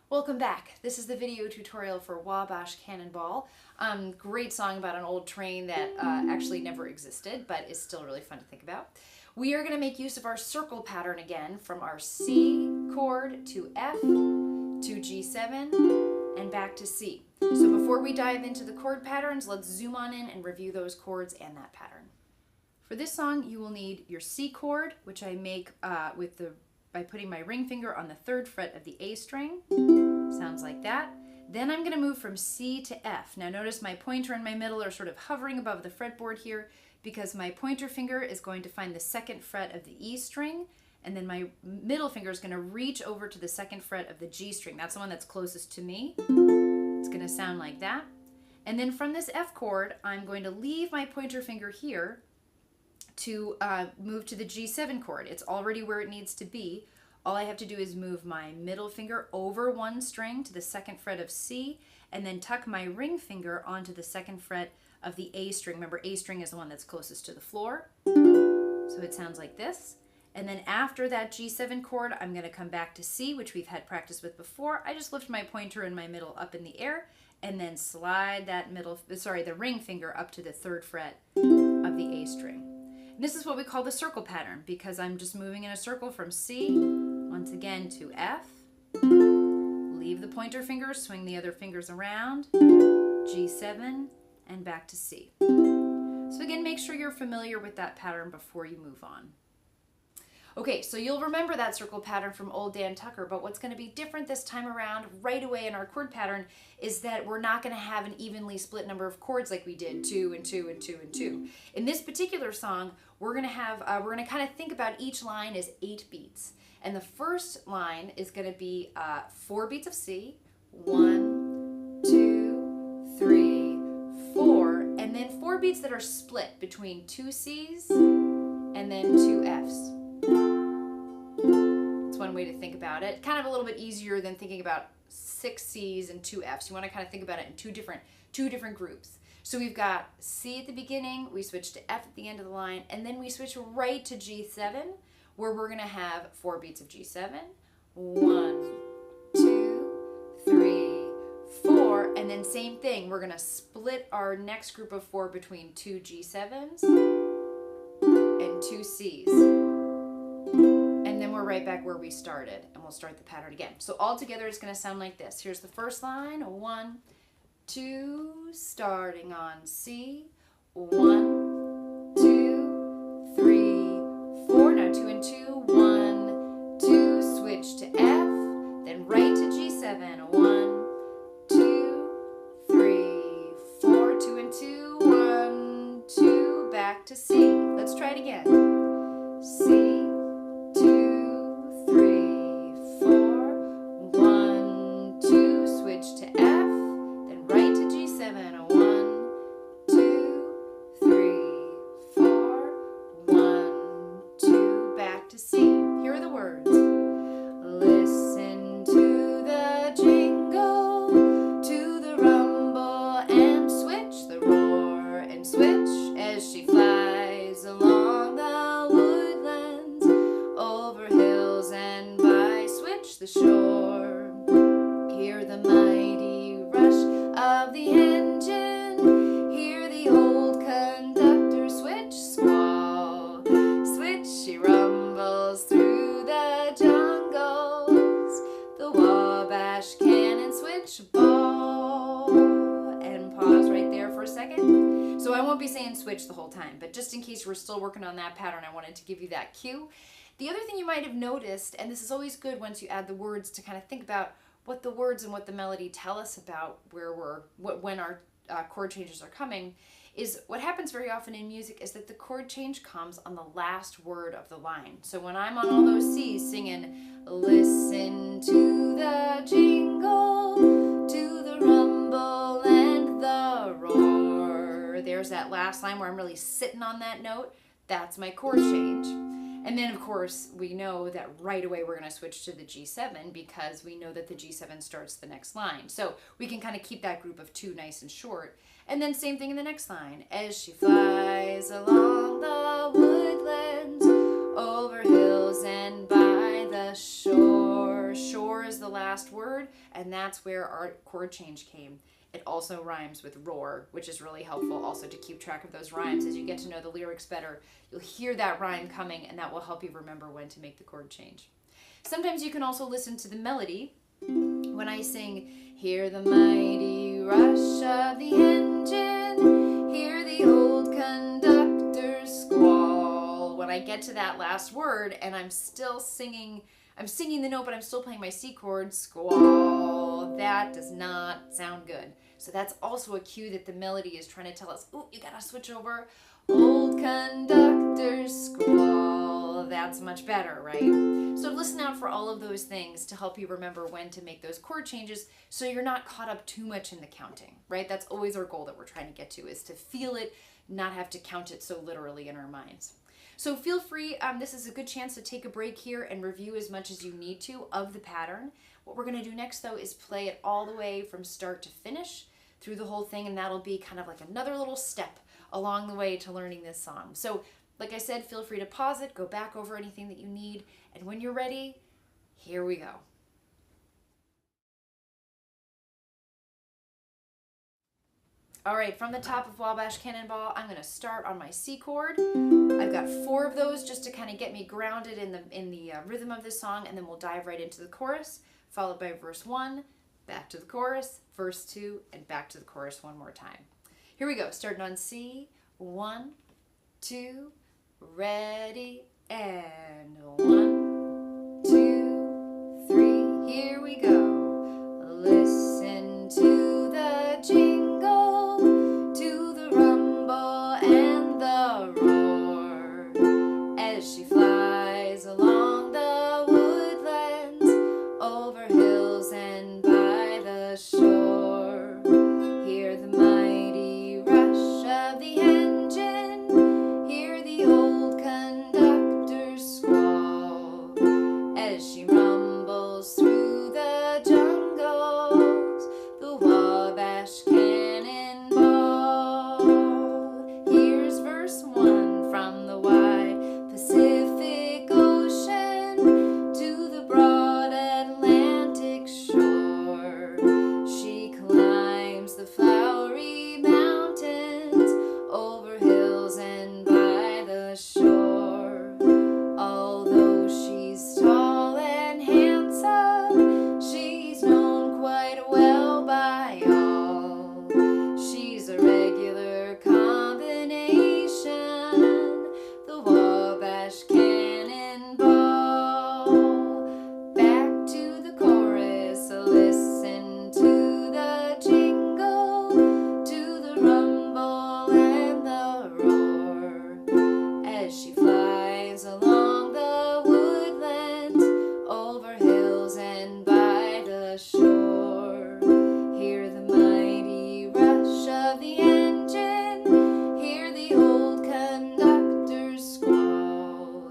Welcome back. This is the video tutorial for Wabash Cannonball. Great song about an old train that actually never existed, but is still really fun to think about. We are going to make use of our circle pattern again from our C chord to F to G7 and back to C. So before we dive into the chord patterns, let's zoom on in and review those chords and that pattern. For this song, you will need your C chord, which I make by putting my ring finger on the 3rd fret of the A string. Sounds like that. Then I'm going to move from C to F. Now notice my pointer and my middle are sort of hovering above the fretboard here because my pointer finger is going to find the 2nd fret of the E string, and then my middle finger is going to reach over to the 2nd fret of the G string. That's the one that's closest to me. It's going to sound like that. And then from this F chord, I'm going to leave my pointer finger here to move to the G7 chord. It's already where it needs to be. All I have to do is move my middle finger over one string to the 2nd fret of C, and then tuck my ring finger onto the 2nd fret of the A string. Remember, A string is the one that's closest to the floor. So it sounds like this. And then after that G7 chord, I'm going to come back to C, which we've had practice with before. I just lift my pointer and my middle up in the air, and then slide that the ring finger up to the 3rd fret of the A string. And this is what we call the circle pattern, because I'm just moving in a circle from C, once again to F, leave the pointer finger, swing the other fingers around, G7, and back to C. So again, make sure you're familiar with that pattern before you move on. Okay, so you'll remember that circle pattern from old Dan Tucker, but what's going to be different this time around right away in our chord pattern is that we're not going to have an evenly split number of chords like we did, 2 and 2 and 2 and 2. In this particular song, we're going to kind of think about each line as 8 beats. And the first line is going to be 4 beats of C, 1, 2, 3, 4, and then 4 beats that are split between 2 Cs and then 2 Fs. That's one way to think about it. Kind of a little bit easier than thinking about 6 Cs and 2 Fs. You want to kind of think about it in two different groups. So we've got C at the beginning, we switch to F at the end of the line, and then we switch right to G7, where we're going to have 4 beats of G7. 1, 2, 3, 4, and then same thing. We're going to split our next group of 4 between 2 G7s and 2 Cs. And then we're right back where we started, and we'll start the pattern again. So all together it's going to sound like this. Here's the first line. 1, 2, starting on C. 1, 2, 3, 4. Now 2 and 2. 1, 2, switch to F, then right to G7. 1, 2, 3, 4. 2 and 2. 1, 2, back to C. Let's try it again. C. 2, 3, 4. 1, 2, switch to F, then right to G7. 1, 2, 3, 4. 1, 2, back to C. Here are the words. Listen to the jingle, to the rumble, and switch the roar, and switch as she flies along the woodlands, over hills and by, switch the shore. Hear the mighty rush of the engine, hear the old conductor switch squall. Switch, she rumbles through the jungles, the Wabash Cannon switch ball. And pause right there for a second. So I won't be saying switch the whole time, but just in case we're still working on that pattern, I wanted to give you that cue. The other thing you might have noticed, and this is always good once you add the words to kind of think about what the words and what the melody tell us about when our chord changes are coming, is what happens very often in music is that the chord change comes on the last word of the line. So when I'm on all those C's singing, listen to the jingle, to the rumble and the roar, there's that last line where I'm really sitting on that note. That's my chord change. And then, of course, we know that right away we're going to switch to the G7 because we know that the G7 starts the next line. So we can kind of keep that group of 2 nice and short. And then same thing in the next line. As she flies along the woodlands, over hills and by the shore. Shore is the last word, and that's where our chord change came. It also rhymes with roar, which is really helpful also to keep track of those rhymes. As you get to know the lyrics better, you'll hear that rhyme coming, and that will help you remember when to make the chord change. Sometimes you can also listen to the melody. When I sing, hear the mighty rush of the engine, hear the old conductor's squall. When I get to that last word and I'm still singing, I'm singing the note, but I'm still playing my C chord, squall, that does not sound good. So that's also a cue that the melody is trying to tell us, oh, you gotta switch over. Old conductor's squall, that's much better, right? So listen out for all of those things to help you remember when to make those chord changes so you're not caught up too much in the counting, right? That's always our goal that we're trying to get to, is to feel it, not have to count it so literally in our minds. So feel free, this is a good chance to take a break here and review as much as you need to of the pattern. What we're going to do next, though, is play it all the way from start to finish through the whole thing, and that'll be kind of like another little step along the way to learning this song. So, like I said, feel free to pause it, go back over anything that you need, and when you're ready, here we go. All right, from the top of Wabash Cannonball, I'm going to start on my C chord. I've got 4 of those just to kind of get me grounded in the rhythm of this song, and then we'll dive right into the chorus, followed by verse 1, back to the chorus, verse 2, and back to the chorus one more time. Here we go, starting on C, 1, 2, ready, and 1, 2, 3, here we go. Listen to the jingle, to the rumble and the roar, as she flies along the woodlands, over hills and by the shore. Hear the mighty rush of the engine, hear the old conductor's squall, as she rumbles through the jungles, the Wabash Cannonball. Here's verse 1, from the wide Pacific Ocean to the broad Atlantic shore, she climbs the flowery mountains, over hills and by the shore. Although she's tall and handsome, she's known quite well by all. She's a regular combination, the Wabash Cannonball. Back to the chorus, listen to the jingle, to the rumble and the roar, as she flies along the woodlands, over hills and by the shore. Hear the mighty rush of the engine, hear the old conductor's squall,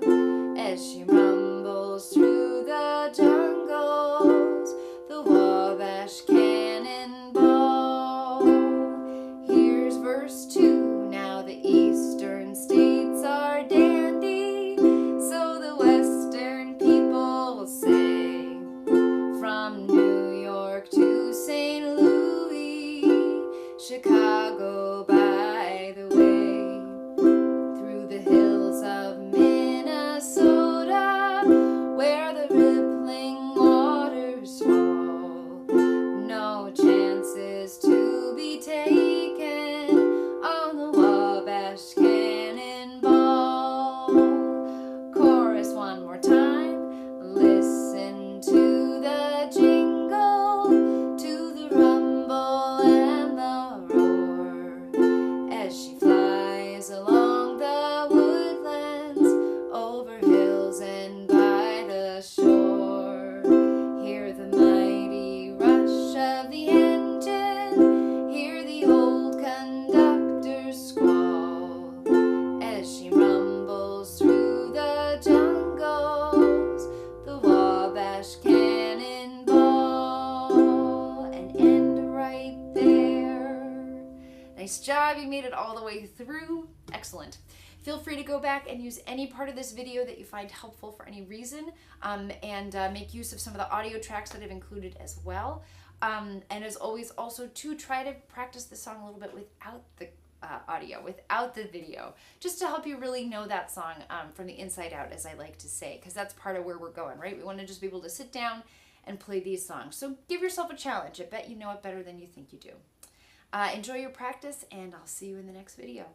as she rumbles through the jungles, the Wabash Cannonball. Here's verse 2, now the eastern states are dandy, so the western people will say, from New York to St. Louis, Chicago by the way, through the hills of Minnesota, where the rippling waters fall, no chances to be taken on the Wabash Cannonball. Chorus one more time, listen to the jingle, to the rumble and the roar, as she flies along the woodlands, over hills and by the shore. Hear the mighty rush of the engine, hear the old conductor's squall, as she rumbles through the jungles, the Wabash Cannonball. And end right there. Nice job, you made it all the way through. Excellent. Feel free to go back and use any part of this video that you find helpful for any reason, and make use of some of the audio tracks that I've included as well. And as always, also to try to practice the song a little bit without the audio, without the video, just to help you really know that song from the inside out, as I like to say, because that's part of where we're going, right? We want to just be able to sit down and play these songs. So give yourself a challenge. I bet you know it better than you think you do. Enjoy your practice, and I'll see you in the next video.